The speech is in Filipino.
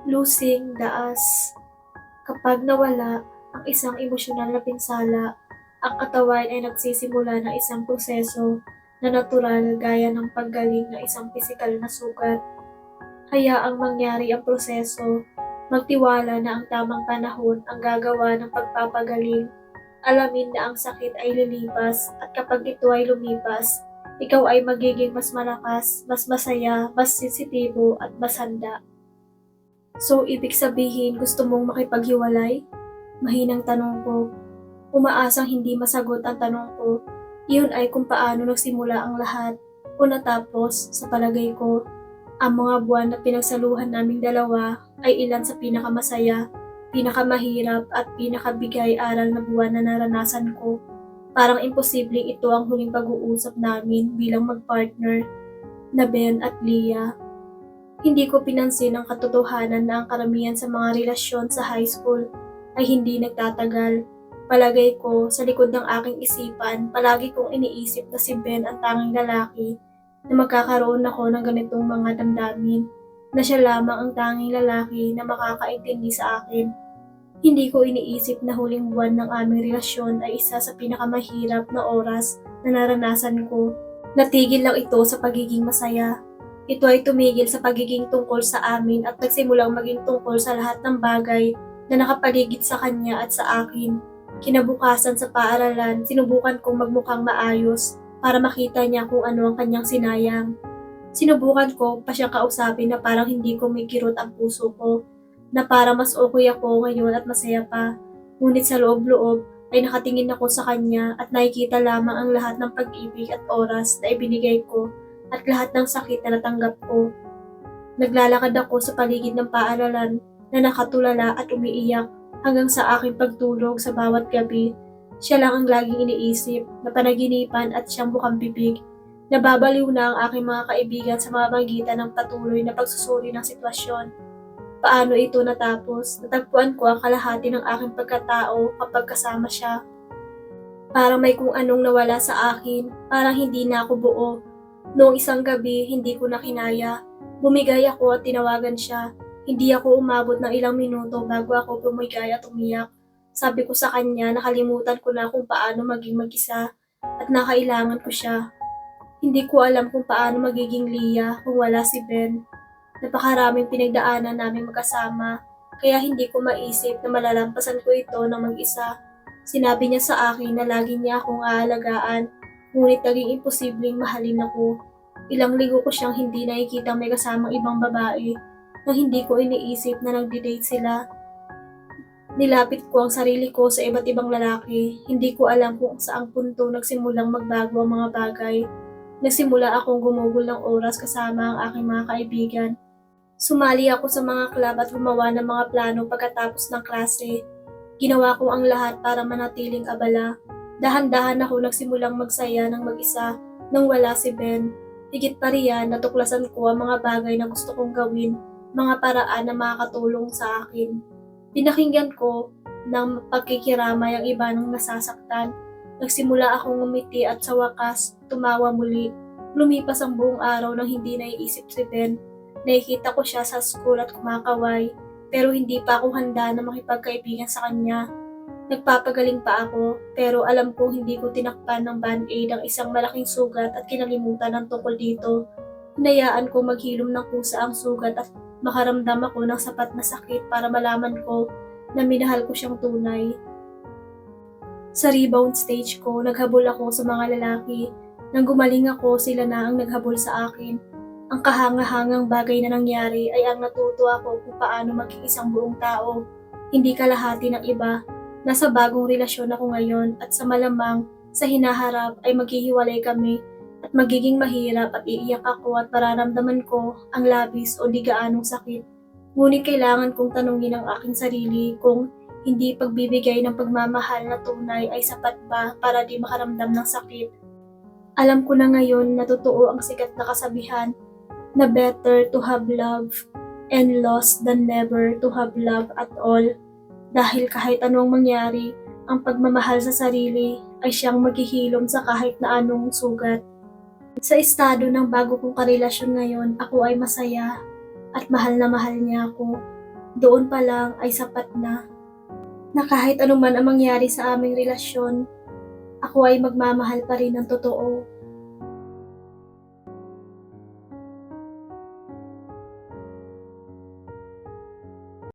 Losing the us. Kapag nawala ang isang emosyonal na pinsala, ang katawan ay nagsisimula ng isang proseso na natural gaya ng paggaling ng isang pisikal na sugat. Hayaang mangyari ang proseso, magtiwala na ang tamang panahon ang gagawa ng pagpapagaling. Alamin na ang sakit ay lilipas at kapag ito ay lumipas, ikaw ay magiging mas malakas, mas masaya, mas sensitibo at mas handa. So, ibig sabihin gusto mong makipaghiwalay? Mahinang tanong ko. Umaasang hindi masagot ang tanong ko. Iyon ay kung paano nagsimula ang lahat o natapos sa palagay ko. Ang mga buwan na pinagsaluhan naming dalawa ay ilan sa pinakamasaya, pinakamahirap at pinakabigay aral na buwan na naranasan ko. Parang imposibleng ito ang huling pag-uusap namin bilang magpartner na Ben at Leah. Hindi ko pinansin ang katotohanan na ang karamihan sa mga relasyon sa high school ay hindi nagtatagal. Palagay ko, sa likod ng aking isipan, palagi kong iniisip na si Ben ang tanging lalaki na magkakaroon ako ng ganitong mga damdamin, na siya lamang ang tanging lalaki na makakaintindi sa akin. Hindi ko iniisip na huling buwan ng aming relasyon ay isa sa pinakamahirap na oras na naranasan ko. Natigil lang ito sa pagiging masaya. Ito ay tumigil sa pagiging tungkol sa amin at nagsimulang maging tungkol sa lahat ng bagay na nakapaligid sa kanya at sa akin. Kinabukasan sa paaralan, sinubukan kong magmukhang maayos para makita niya kung ano ang kanyang sinayang. Sinubukan ko pa siyang kausapin na parang hindi ko may kirot ang puso ko, na para mas okay ako ngayon at masaya pa. Ngunit sa loob-loob ay nakatingin ako sa kanya at nakikita lamang ang lahat ng pag-ibig at oras na ibinigay ko at lahat ng sakit na natanggap ko. Naglalakad ako sa paligid ng paaralan na nakatulala at umiiyak hanggang sa aking pagtulog sa bawat gabi. Siya lang ang laging iniisip, na panaginipan at siyang bukang bibig. Nababaliw na ang aking mga kaibigan sa mamagitan ng patuloy na pagsusuri ng sitwasyon. Paano ito natapos? Natagpuan ko ang kalahati ng aking pagkatao kapag kasama siya. Parang may kung anong nawala sa akin, parang hindi na ako buo. Noong isang gabi, hindi ko na kinaya. Bumigay ako at tinawagan siya. Hindi ako umabot ng ilang minuto bago ako bumigay at umiyak. Sabi ko sa kanya, nakalimutan ko na kung paano maging mag-isa at nakailangan ko siya. Hindi ko alam kung paano magiging Leah kung wala si Ben. Napakaraming pinagdaanan namin magkasama, kaya hindi ko maisip na malalampasan ko ito ng mag-isa. Sinabi niya sa akin na lagi niya akong aalagaan, ngunit naging imposibleng mahalin ako. Ilang linggo ko siyang hindi nakikita may kasamang ibang babae, nang hindi ko iniisip na nagdi-date sila. Nilapit ko ang sarili ko sa iba't ibang lalaki, hindi ko alam kung saang punto nagsimulang magbago ang mga bagay. Nagsimula akong gumugol ng oras kasama ang aking mga kaibigan. Sumali ako sa mga club at gumawa ng mga plano pagkatapos ng klase. Ginawa ko ang lahat para manatiling abala. Dahan-dahan ako nagsimulang magsaya ng mag-isa nang wala si Ben. Higit pa riyan, natuklasan ko ang mga bagay na gusto kong gawin, mga paraan na makakatulong sa akin. Pinakinggan ko ng pagkikiramay ang iba ng nasasaktan. Nagsimula akong ngumiti at sa wakas, tumawa muli. Lumipas ang buong araw nang hindi naiisip si Ben. Nakikita ko siya sa school at kumakaway, pero hindi pa ako handa na makipagkaibigan sa kanya. Nagpapagaling pa ako, pero alam kong hindi ko tinakpan ng band-aid ang isang malaking sugat at kinalimutan ng tungkol dito. Hinayaan ko maghilom ng kusa ang sugat at makaramdam ako ng sapat na sakit para malaman ko na minahal ko siyang tunay. Sa rebound stage ko, naghabol ako sa mga lalaki. Nang gumaling ako, sila na ang naghabol sa akin. Ang kahanga-hangang bagay na nangyari ay ang natuto ako kung paano maging isang buong tao, hindi kalahati ng iba. Nasa bagong relasyon ako ngayon at sa malamang sa hinaharap ay maghihiwalay kami at magiging mahirap at iiyak ako at mararamdaman ko ang labis o di gaanong sakit. Ngunit kailangan kong tanungin ang aking sarili kung hindi pagbibigay ng pagmamahal na tunay ay sapat ba para di makaramdam ng sakit. Alam ko na ngayon na totoo ang sikat na kasabihan na better to have love and lost than never to have love at all. Dahil kahit anong mangyari, ang pagmamahal sa sarili ay siyang maghihilom sa kahit na anong sugat. Sa estado ng bago kong karelasyon ngayon, ako ay masaya at mahal na mahal niya ako. Doon pa lang ay sapat na kahit anuman ang mangyari sa aming relasyon, ako ay magmamahal pa rin ng totoo.